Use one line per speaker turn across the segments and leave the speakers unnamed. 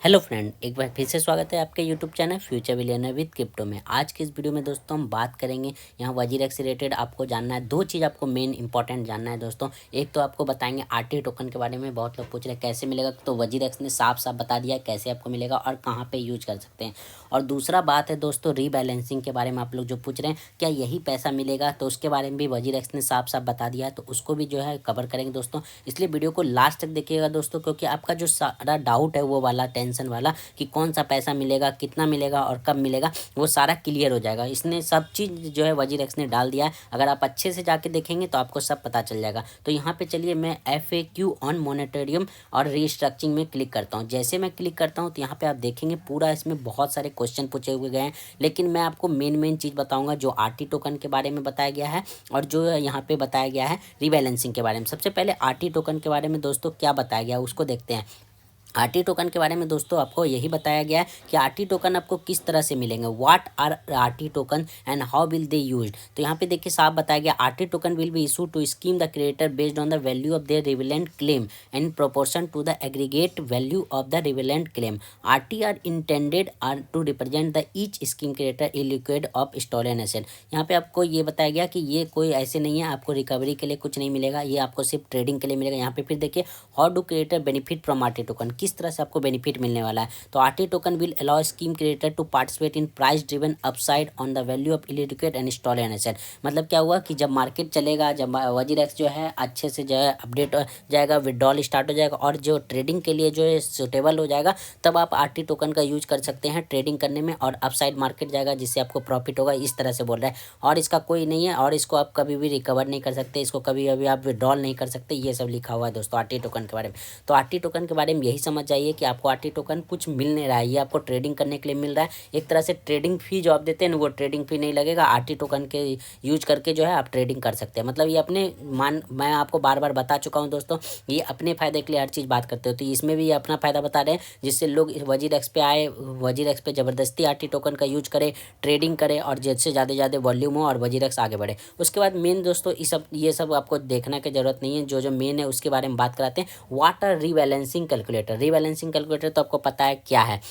Hello friend, एक बार फिर से स्वागत है आपके YouTube channel future billionaire with crypto में। आज के इस वीडियो में दोस्तों हम बात करेंगे यहाँ वजीरेक्स से रिलेटेड। आपको जानना है दो चीज़, आपको मेन इंपॉर्टेंट जानना है दोस्तों। एक तो आपको बताएंगे आरटी टोकन के बारे में, बहुत लोग पूछ रहे हैं कैसे मिलेगा, तो वजीरेक्स ने साफ साफ बता दिया है कैसे आपको मिलेगा और कहाँ पर यूज कर सकते हैं। और दूसरा बात है दोस्तों रीबैलेंसिंग के बारे में। आप लोग जो पूछ रहे हैं क्या यही पैसा मिलेगा, तो उसके बारे में भी वजीरेक्स ने साफ साफ बता दिया है, तो उसको भी जो है कवर करेंगे दोस्तों। इसलिए वीडियो को लास्ट तक देखिएगा दोस्तों, क्योंकि आपका जो सारा डाउट है वो वाला टेंशन वाला कि कौन सा पैसा मिलेगा, कितना मिलेगा और कब मिलेगा, वो सारा क्लियर हो जाएगा। इसने सब चीज़ जो है वजीरेक्स ने डाल दिया है। अगर आप अच्छे से जाके देखेंगे तो आपको सब पता चल जाएगा। तो यहाँ पे चलिए मैं FAQ ऑन मॉनेटरियम और रीस्ट्रक्चरिंग में क्लिक करता हूँ। जैसे मैं क्लिक करता हूँ तो यहाँ पे आप देखेंगे पूरा इसमें बहुत सारे क्वेश्चन पूछे हुए गए हैं, लेकिन मैं आपको मेन चीज़ बताऊँगा जो RT टोकन के बारे में बताया गया है और जो यहाँ पे बताया गया है रीबैलेंसिंग के बारे में। सबसे पहले RT टोकन के बारे में दोस्तों क्या बताया गया उसको देखते हैं। आरटी टोकन के बारे में दोस्तों आपको यही बताया गया है कि आरटी टोकन आपको किस तरह से मिलेंगे, what are RT token and how will they used. तो यहाँ पे देखिए साफ बताया गया RT token will be issue to scheme the creator based on the value of their relevant claim in proportion to the aggregate value of the relevant claim. RT are intended are to represent the each scheme creator illiquid of stolen asset. यहाँ पे आपको ये बताया गया कि ये कोई ऐसे नहीं है आपको रिकवरी के लिए कुछ नहीं मिलेगा, ये आपको सिर्फ ट्रेडिंग के लिए मिलेगा। यहाँ पे फिर देखिए how do creator benefit from RT token, किस तरह से आपको बेनिफिट मिलने वाला है। तो RT token will allow scheme creator to participate in price driven upside on the value of illiquid and stolen asset. मतलब क्या हुआ कि जब मार्केट चलेगा, जब वजीरेक्स जो है अच्छे से जो है अपडेट हो जाएगा, विड्रॉल स्टार्ट हो जाएगा और जो ट्रेडिंग के लिए जो है सुटेबल हो जाएगा, तब आप आरटी टोकन का यूज कर सकते हैं ट्रेडिंग करने में और अपसाइड मार्केट जाएगा जिससे आपको प्रॉफिट होगा। इस तरह से बोल रहा है और इसका कोई नहीं है और इसको आप कभी भी रिकवर नहीं कर सकते, इसको कभी अभी आप विड्रॉल नहीं कर सकते। ये सब लिखा हुआ है दोस्तों आरटी टोकन के बारे में। तो आरटी टोकन के बारे में यही समझ जाइए कि आपको आरटी टोकन कुछ मिल नहीं रहा है, ये आपको ट्रेडिंग करने के लिए मिल रहा है। एक तरह से ट्रेडिंग फी जो आप देते हैं ना, वो ट्रेडिंग फी नहीं लगेगा। आरटी टोकन के यूज करके जो है आप ट्रेडिंग कर सकते हैं। मतलब ये अपने मैं आपको बार बार बता चुका हूँ दोस्तों, ये अपने फायदे के लिए हर चीज़ बात करते हो, तो इसमें भी ये अपना फायदा बता रहे हैं जिससे लोग वजीरेक्स पे आए, वजीरेक्स पे ज़बरदस्ती आरटी टोकन का यूज करें, ट्रेडिंग करें और जिससे ज़्यादा वॉल्यूम हो और वजीरेक्स आगे बढ़े। उसके बाद मेन दोस्तों ये सब आपको देखने की जरूरत नहीं है। जो मेन है उसके बारे में बात कराते हैं। What are rebalancing calculator. Rebalancing calculator तो आपको पता है क्या है,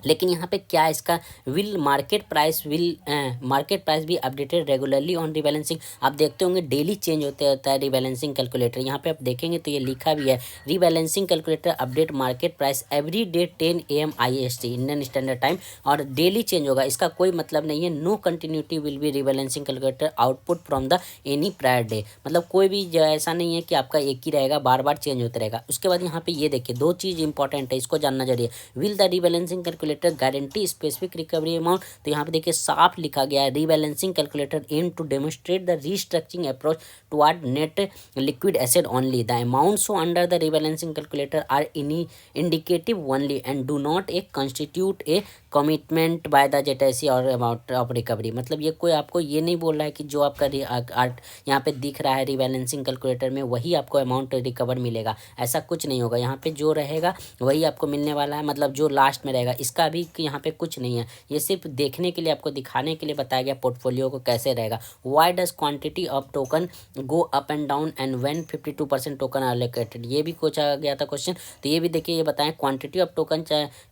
लेकिन यहाँ पे क्या इसका विल मार्केट प्राइस भी अपडेटेड रेगुलरली ऑन रीबैलेंसिंग। आप देखते होंगे डेली चेंज होता है रीबैलेंसिंग कैलकुलेटर। यहाँ पे आप देखेंगे तो ये लिखा भी है rebalancing calculator update market price every day 10 AM IST Indian standard time, और डेली चेंज होगा। इसका कोई मतलब नहीं है no continuity will be rebalancing calculator output from the any prior day. मतलब कोई भी ऐसा नहीं है कि आपका एक ही रहेगा, बार बार चेंज होता रहेगा। उसके बाद यहाँ पे ये देखिए दो चीज़ इंपॉर्टेंट है, इसको जानना जरूरी है। Will the rebalancing calculator guarantee specific recovery amount. तो यहाँ पे देखिए साफ लिखा गया है rebalancing calculator aim to demonstrate the restructuring approach toward net liquid asset only. The amount so under the rebalancing calculator are indicative only and do not constitute a commitment by the JTC और amount of recovery. मतलब ये कोई आपको ये नहीं बोल रहा है कि जो आपका यहाँ पे दिख रहा है रीबैलेंसिंग कैलकुलेटर में वही आपको अमाउंट रिकवर मिलेगा, ऐसा कुछ नहीं होगा। यहाँ पे जो रहेगा वही आपको मिलने वाला है, मतलब जो लास्ट में रहेगा। इसका भी यहाँ पे कुछ नहीं है, ये सिर्फ देखने के लिए आपको दिखाने के लिए बताया गया पोर्टफोलियो को कैसे रहेगा। Why does quantity of token go up and down and when 52% token allocated, ये भी पूछा गया था क्वेश्चन। तो ये भी देखिए ये बताएं quantity of token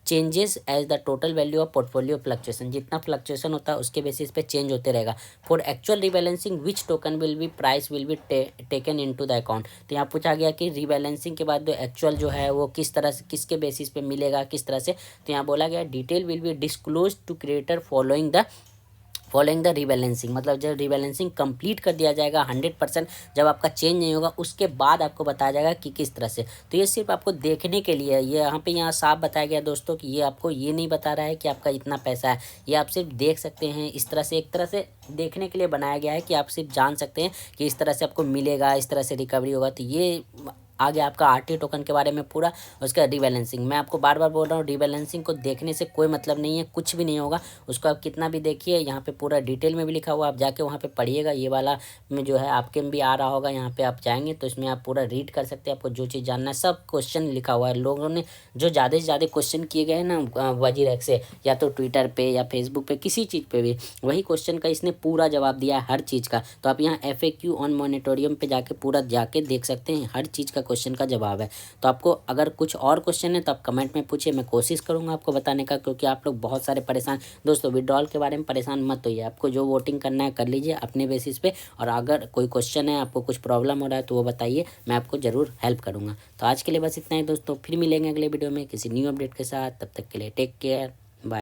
changes as the total value of portfolio fluctuation, जितना फ्लक्चुएशन होता है उसके बेसिस पे चेंज होते रहेगा। For actual rebalancing which token will be price will be taken into the account. तो यहाँ पूछा गया कि रीबैलेंसिंग के बाद जो एक्चुअल जो है वो किस तरह से किसके बेसिस पे मिलेगा, किस तरह से। तो यहाँ बोला गया detail will be disclose to creator following the rebalancing. मतलब जब रीबैलेंसिंग कंप्लीट कर दिया जाएगा 100%, जब आपका चेंज नहीं होगा उसके बाद आपको बताया जाएगा कि किस तरह से। तो ये सिर्फ आपको देखने के लिए है। ये यहाँ साफ बताया गया दोस्तों कि ये आपको ये नहीं बता रहा है कि आपका इतना पैसा है, ये आप सिर्फ देख सकते हैं। इस तरह से एक तरह से देखने के लिए बनाया गया है कि आप सिर्फ जान सकते हैं कि इस तरह से आपको मिलेगा, इस तरह से रिकवरी होगा। तो ये आगे आपका आरटी टोकन के बारे में पूरा, उसका रीबैलेंसिंग मैं आपको बार बार बोल रहा हूँ, रीबैलेंसिंग को देखने से कोई मतलब नहीं है, कुछ भी नहीं होगा। उसको आप कितना भी देखिए, यहाँ पे पूरा डिटेल में भी लिखा हुआ, आप जाके वहाँ पे पढ़िएगा। ये वाला में जो है आपके में भी आ रहा होगा, यहाँ पे आप जाएंगे तो इसमें आप पूरा रीड कर सकते हैं। आपको जो चीज़ जानना है सब क्वेश्चन लिखा हुआ है। लोगों ने जो ज़्यादा से ज़्यादा क्वेश्चन किए गए हैं ना वजीरेक्स से, या तो ट्विटर पे या फेसबुक पे किसी चीज़ पे भी, वही क्वेश्चन का इसने पूरा जवाब दिया है हर चीज़ का। तो आप यहाँ FAQ ऑन मॉनिटोरियम पे जाके पूरा जाके देख सकते हैं, हर चीज़ का क्वेश्चन का जवाब है। तो आपको अगर कुछ और क्वेश्चन है तो आप कमेंट में पूछिए, मैं कोशिश करूँगा आपको बताने का, क्योंकि आप लोग बहुत सारे परेशान दोस्तों विड्रॉल के बारे में परेशान मत होइए। आपको जो वोटिंग करना है कर लीजिए अपने बेसिस पे, और अगर कोई क्वेश्चन है, आपको कुछ प्रॉब्लम हो रहा है तो वो बताइए, मैं आपको ज़रूर हेल्प करूँगा। तो आज के लिए बस इतना ही दोस्तों, फिर मिलेंगे अगले वीडियो में किसी न्यू अपडेट के साथ। तब तक के लिए टेक केयर।